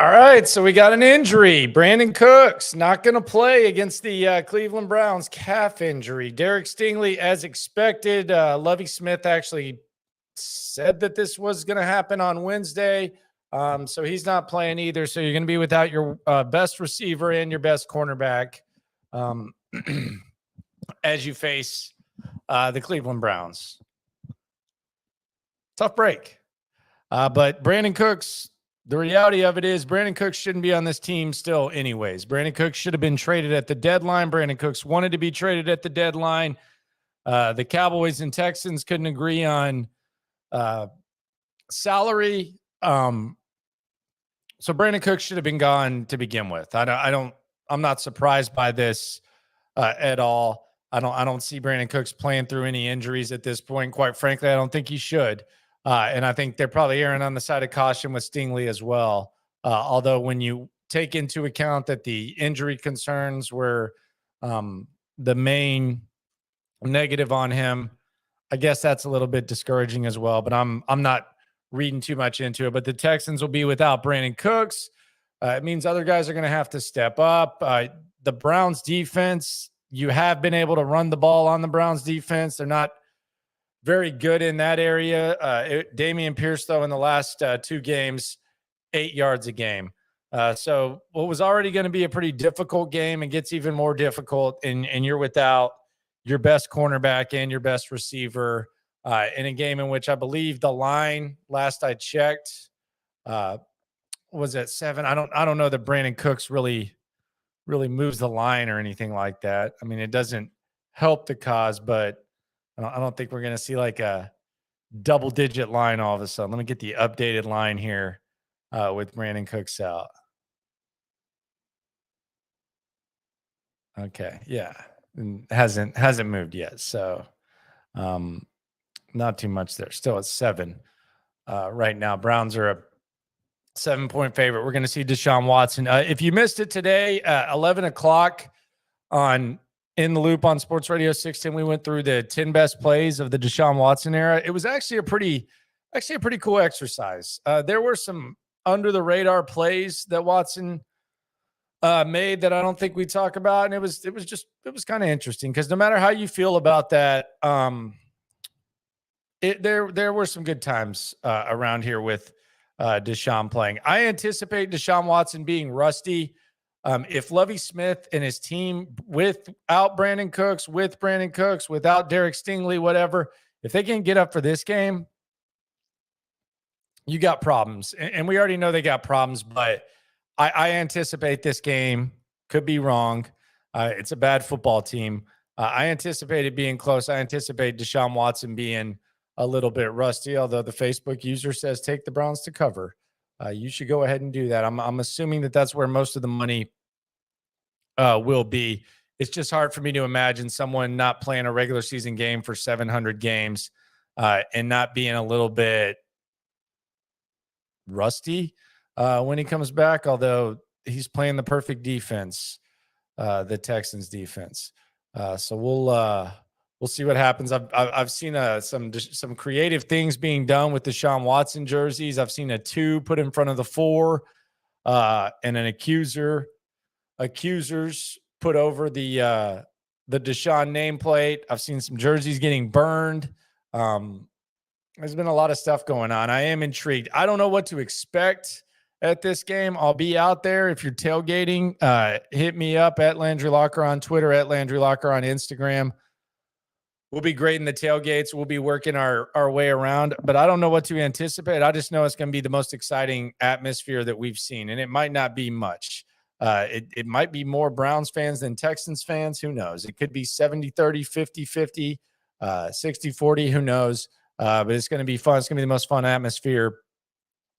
All right, so we got an injury. Brandin Cooks not going to play against the Cleveland Browns. Calf injury. Derek Stingley, as expected. Lovie Smith actually said that this was going to happen on Wednesday, so he's not playing either. So you're going to be without your best receiver and your best cornerback as you face the Cleveland Browns. Tough break. But Brandin Cooks, the reality of it is Brandin Cooks shouldn't be on this team still anyways. Brandin Cooks should have been traded at the deadline. Brandin Cooks wanted to be traded at the deadline. The Cowboys and Texans couldn't agree on salary. So Brandin Cooks should have been gone to begin with. I'm not surprised by this at all. I don't see Brandin Cooks playing through any injuries at this point. Quite frankly, I don't think he should. And I think they're probably erring on the side of caution with Stingley as well. Although when you take into account that the injury concerns were the main negative on him, I guess that's a little bit discouraging as well. But I'm not reading too much into it. But the Texans will be without Brandin Cooks. It means other guys are going to have to step up. The Browns defense, you have been able to run the ball on the Browns defense. They're not very good in that area. Dameon Pierce, though, in the last 2 games, 8 yards a game. So what was already going to be a pretty difficult game, and gets even more difficult, and you're without your best cornerback and your best receiver in a game in which I believe the line, last I checked, was at 7. I don't know that Brandin Cooks really moves the line or anything like that. I mean, it doesn't help the cause, but I don't think we're going to see like a double-digit line all of a sudden. Let me get the updated line here with Brandin Cooks out. Okay, yeah, hasn't moved yet, so not too much there. Still at 7 right now. Browns are a 7-point favorite. We're going to see Deshaun Watson. If you missed it today, 11 o'clock on In the Loop on Sports Radio 610, we went through the 10 best plays of the Deshaun Watson era. It was actually a pretty cool exercise. There were some under the radar plays that Watson made that I don't think we talk about, and it was kind of interesting because no matter how you feel about that, there were some good times around here with Deshaun playing. I anticipate Deshaun Watson being rusty. If Lovie Smith and his team, without Brandin Cooks, without Derek Stingley, whatever, if they can get up for this game, you got problems. And we already know they got problems, but I anticipate this game could be wrong. It's a bad football team. I anticipate it being close. I anticipate Deshaun Watson being a little bit rusty, although the Facebook user says take the Browns to cover. You should go ahead and do that. I'm assuming that that's where most of the money will be. It's just hard for me to imagine someone not playing a regular season game for 700 games and not being a little bit rusty when he comes back, although he's playing the perfect defense, the Texans defense. So we'll see what happens. I've seen some creative things being done with the Deshaun Watson jerseys. I've seen a 2 put in front of the 4 and an accusers put over the Deshaun nameplate. I've seen some jerseys getting burned. There's been a lot of stuff going on. I am intrigued. I don't know what to expect at this game. I'll be out there. If you're tailgating, hit me up at Landry Locker on Twitter, at Landry Locker on Instagram. We'll be grading the tailgates. We'll be working our way around, but I don't know what to anticipate. I just know it's going to be the most exciting atmosphere that we've seen, and it might not be much. It might be more Browns fans than Texans fans. Who knows? It could be 70-30, 50-50, 60-40. Who knows? But it's going to be fun. It's going to be the most fun atmosphere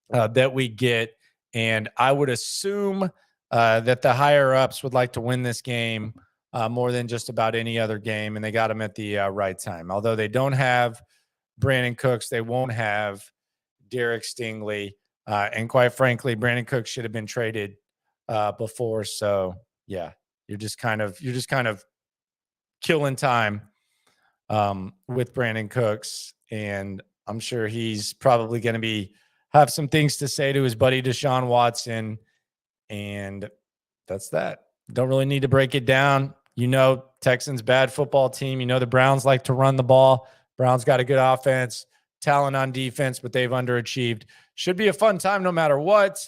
that we get, and I would assume that the higher-ups would like to win this game more than just about any other game, and they got him at the right time. Although they don't have Brandin Cooks, they won't have Derek Stingley, and quite frankly, Brandin Cooks should have been traded before. So yeah, you're just kind of killing time with Brandin Cooks, and I'm sure he's probably going to have some things to say to his buddy Deshaun Watson And that's that. Don't really need to break it down. Texans bad football team. The Browns like to run the ball. Browns got a good offense, talent on defense, but they've underachieved. Should be a fun time no matter what.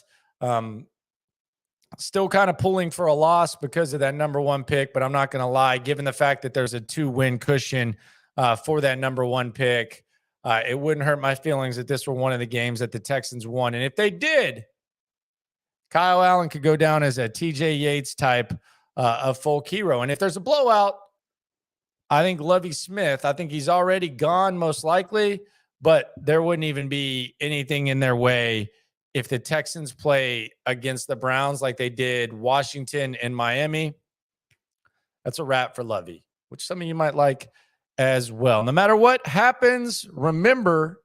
Still kind of pulling for a loss because of that number 1 pick, but I'm not going to lie, given the fact that there's a 2-win cushion for that number 1 pick, it wouldn't hurt my feelings if this were one of the games that the Texans won. And if they did, Kyle Allen could go down as a TJ Yates type of folk hero. And if there's a blowout, I think Lovie Smith, I think he's already gone most likely, but there wouldn't even be anything in their way if the Texans play against the Browns like they did Washington and Miami. That's a wrap for Lovie, which some of you might like as well. No matter what happens, remember,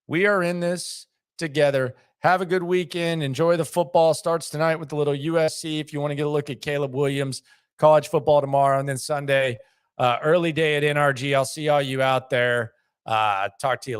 we are in this together. Have a good weekend. Enjoy the football. Starts tonight with a little USC. If you want to get a look at Caleb Williams, college football tomorrow, and then Sunday, early day at NRG. I'll see all you out there. Talk to you later.